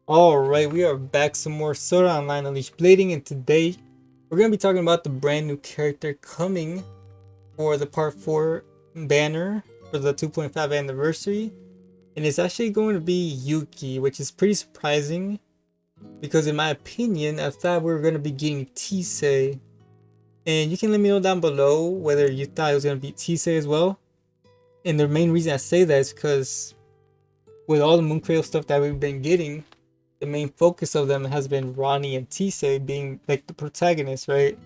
Alright, we are back some more Sword Art Online Unleashed Blading, and today we're going to be talking about the brand new character coming for the part 4 banner for the 2.5 anniversary, and it's actually going to be Yuuki, which is pretty surprising because in my opinion I thought we were going to be getting Tiese, and you can let me know down below whether you thought it was going to be Tiese as well. And the main reason I say that is because with all the Moon Cradle stuff that we've been getting, the main focus of them has been Ronnie and Tiese being like the protagonists, right?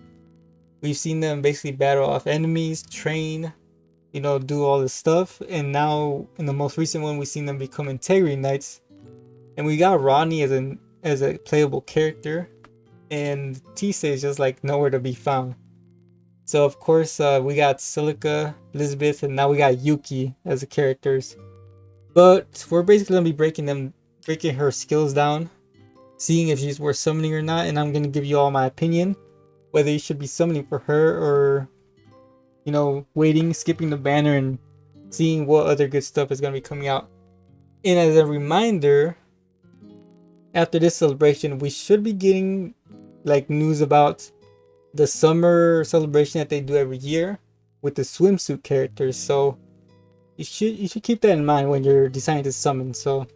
We've seen them basically battle off enemies, train, do all this stuff, and now in the most recent one we've seen them become Integrity Knights, and we got Ronnie as a playable character, and Tiese is just like nowhere to be found. So of course we got Silica, Elizabeth, and now we got Yuuki as the characters. But we're basically gonna be breaking her skills down, seeing if she's worth summoning or not, and I'm gonna give you all my opinion whether you should be summoning for her or waiting, skipping the banner, and seeing what other good stuff is gonna be coming out. And as a reminder, after this celebration we should be getting like news about the summer celebration that they do every year with the swimsuit characters, so you should keep that in mind when you're deciding to summon. So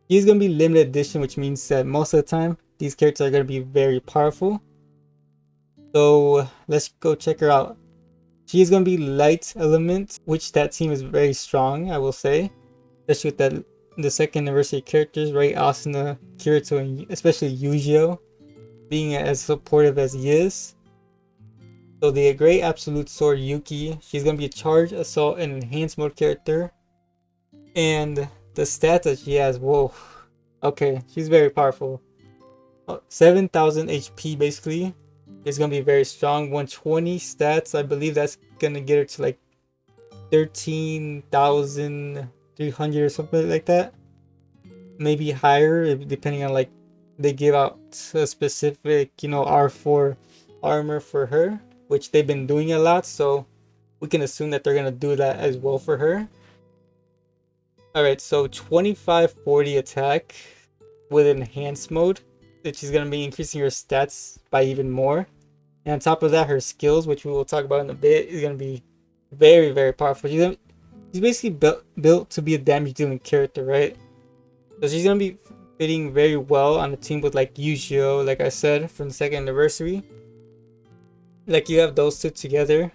he's gonna be limited edition, which means that most of the time these characters are gonna be very powerful. So let's go check her out. She is gonna be light element, which that team is very strong, I will say, especially with the second anniversary characters, right? Asuna, Kirito, and especially Eugeo being as supportive as he is. So the great absolute sword Yuuki, she's gonna be a charge, assault, and enhanced mode character. And the stats that she has, whoa, okay, she's very powerful. 7,000 HP basically. It's gonna be very strong. 120 stats, I believe that's gonna get her to like 13,300 or something like that. Maybe higher, depending on like they give out a specific R4 armor for her, which they've been doing a lot, so we can assume that they're gonna do that as well for her. Alright, so 2540 attack with enhanced mode, which is gonna be increasing her stats by even more. And on top of that, her skills, which we will talk about in a bit, is gonna be very, very powerful. She's basically built to be a damage dealing character, right? So she's gonna be fitting very well on a team with like Eugeo, like I said, from the second anniversary. Like you have those two together,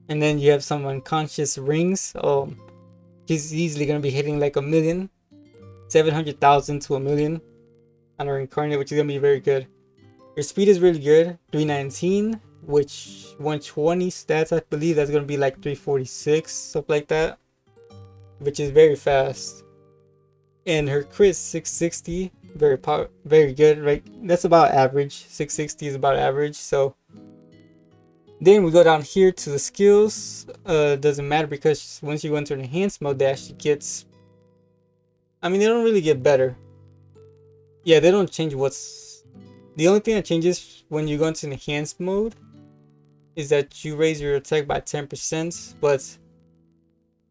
and then you have some unconscious rings. Oh, she's easily gonna be hitting like 1,000,000, 700,000 to 1,000,000 on her incarnate, which is gonna be very good. Her speed is really good, 319, which 120 stats, I believe that's gonna be like 346, something like that, which is very fast. And her crit 660, very good, right? That's about average. 660 is about average. So then we go down here to the skills. Doesn't matter because once you go into an enhanced mode, they actually gets, I mean, they don't really get better. Yeah, they don't change the only thing that changes when you go into enhanced mode is that you raise your attack by 10%, but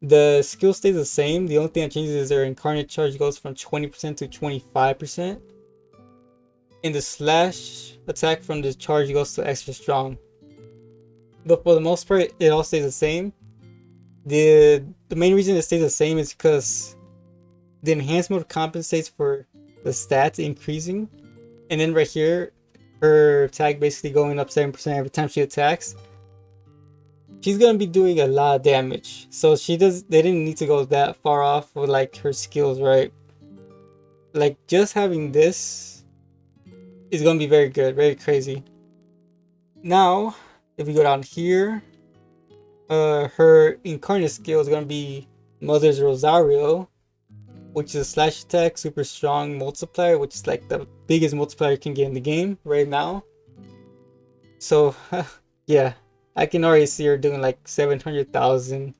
the skill stays the same. The only thing that changes is their incarnate charge goes from 20% to 25%. And the slash attack from the charge goes to extra strong. But for the most part, it all stays the same. The main reason it stays the same is because the enhanced mode compensates for the stats increasing. And then right here, her attack basically going up 7% every time she attacks. She's gonna be doing a lot of damage, so they didn't need to go that far off with like her skills, right? Like just having this is gonna be very good, very crazy. Now if we go down here, her incarnate skill is gonna be Mother's Rosario, which is a slash attack, super strong multiplier, which is like the biggest multiplier you can get in the game right now. So yeah, I can already see her doing like 700,000,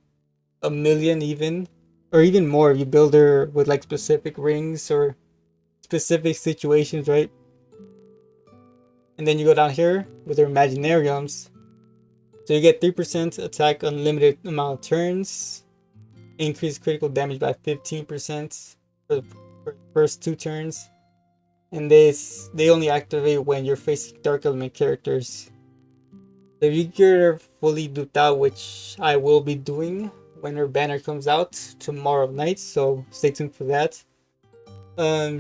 1,000,000 even, or even more if you build her with like specific rings or specific situations, right? And then you go down here with her Imaginariums. So you get 3% attack unlimited amount of turns, increase critical damage by 15% for the first 2 turns, and they only activate when you're facing dark element characters. If you get her fully duped out, which I will be doing when her banner comes out tomorrow night, so stay tuned for that.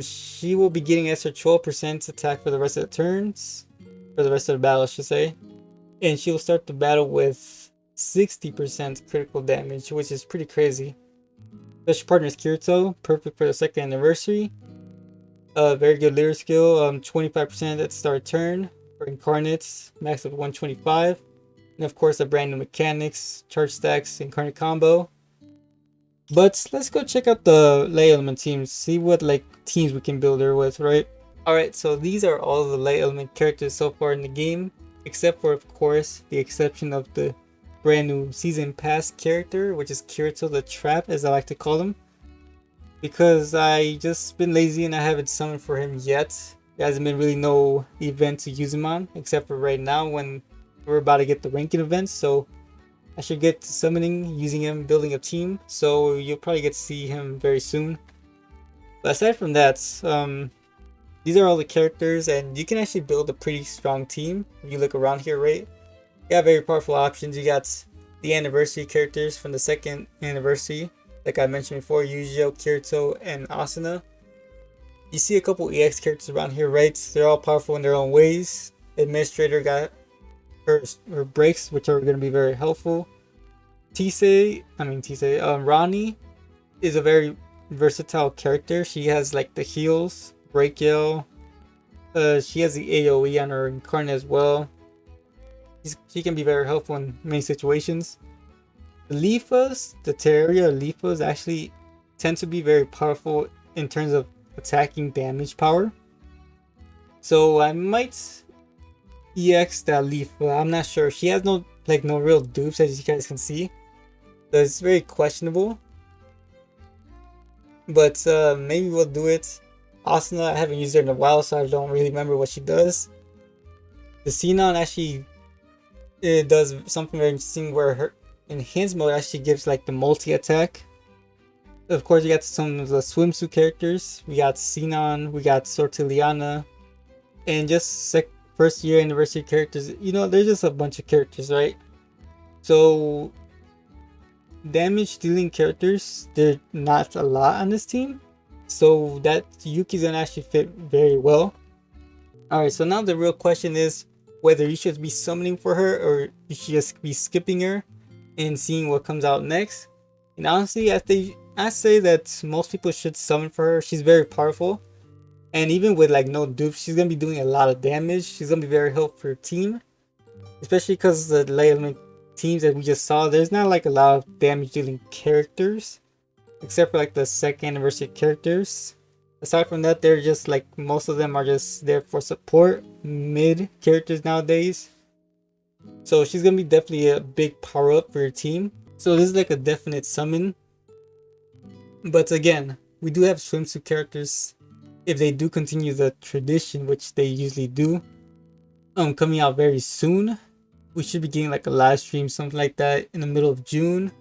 She will be getting extra 12% attack for the rest of the turns, for the rest of the battle, I should say, and she will start the battle with 60% critical damage, which is pretty crazy. Special partner is Kirito, perfect for the second anniversary. Very good leader skill, 25% at the start turn for incarnates, max of 125. And of course, the brand new mechanics, charge stacks, incarnate combo. But let's go check out the Light Element teams, see what like teams we can build her with, right? Alright, so these are all the Light Element characters so far in the game, except for, of course, the exception of the brand new season pass character, which is Kirito the Trap, as I like to call him, because I just been lazy and I haven't summoned for him yet. There hasn't been really no event to use him on, except for right now when we're about to get the ranking events, so I should get to summoning, using him, building a team, so you'll probably get to see him very soon. But aside from that, these are all the characters, and you can actually build a pretty strong team if you look around here, right? You got very powerful options. You got the anniversary characters from the second anniversary, like I mentioned before, Eugeo, Kirito, and Asuna. You see a couple EX characters around here, right? They're all powerful in their own ways. Administrator got her breaks, which are going to be very helpful. Ronnie is a very versatile character. She has like the heals, break yell. She has the AoE on her incarnate as well. She can be very helpful in many situations. The Leafas, the Terraria Leafas actually tend to be very powerful in terms of attacking damage power. So I might EX that Leafa. I'm not sure. She has no real dupes, as you guys can see. So it's very questionable. But maybe we'll do it. Asuna, I haven't used her in a while, so I don't really remember what she does. The Xenon actually does something very interesting where her enhanced mode actually gives like the multi-attack. Of course, you got some of the swimsuit characters. We got Xenon, we got Sortiliana, and just first year anniversary characters. You know, there's just a bunch of characters, right? So damage dealing characters, they're not a lot on this team, so that Yuki's gonna actually fit very well. Alright, so now the real question is whether you should be summoning for her or you should just be skipping her and seeing what comes out next. And honestly, I say that most people should summon for her. She's very powerful, and even with like no dupes, she's gonna be doing a lot of damage. She's gonna be very helpful for your team, especially because the Light Element teams that we just saw, there's not like a lot of damage dealing characters, except for like the second anniversary characters. Aside from that, they're just like, most of them are just there for support mid characters nowadays. So she's gonna be definitely a big power up for your team. So this is like a definite summon. But again, we do have swimsuit characters, if they do continue the tradition, which they usually do, coming out very soon. We should be getting like a live stream, something like that, in the middle of June.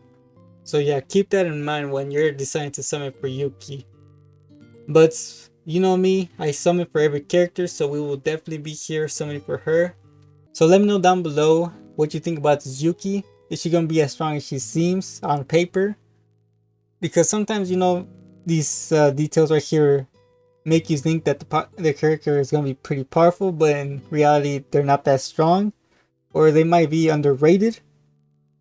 So yeah, keep that in mind when you're deciding to summon for Yuuki. But you know me, I summon for every character, so we will definitely be here summoning for her. So let me know down below what you think about this Yuuki. Is she gonna be as strong as she seems on paper? Because sometimes, you know, these details right here make you think that the character is gonna be pretty powerful, but in reality they're not that strong, or they might be underrated.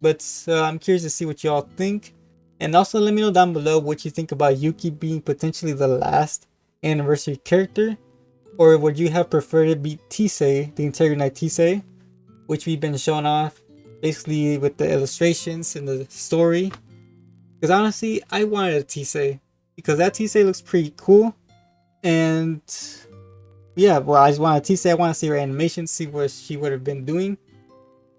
But I'm curious to see what y'all think. And also let me know down below what you think about Yuuki being potentially the last anniversary character. Or would you have preferred it be Tiese, the Interior Knight Tiese, which we've been showing off basically with the illustrations and the story. Because honestly, I wanted a Tiese, because that Tiese looks pretty cool. And yeah, well, I just wanted a Tiese. I want to see her animation, see what she would have been doing.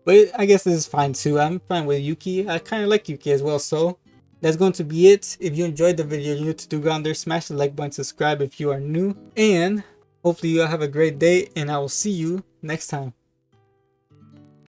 But I guess this is fine too. I'm fine with Yuuki. I kind of like Yuuki as well. So that's going to be it. If you enjoyed the video, you need to do go down there, smash the like button, subscribe if you are new. And hopefully you all have a great day, and I will see you next time.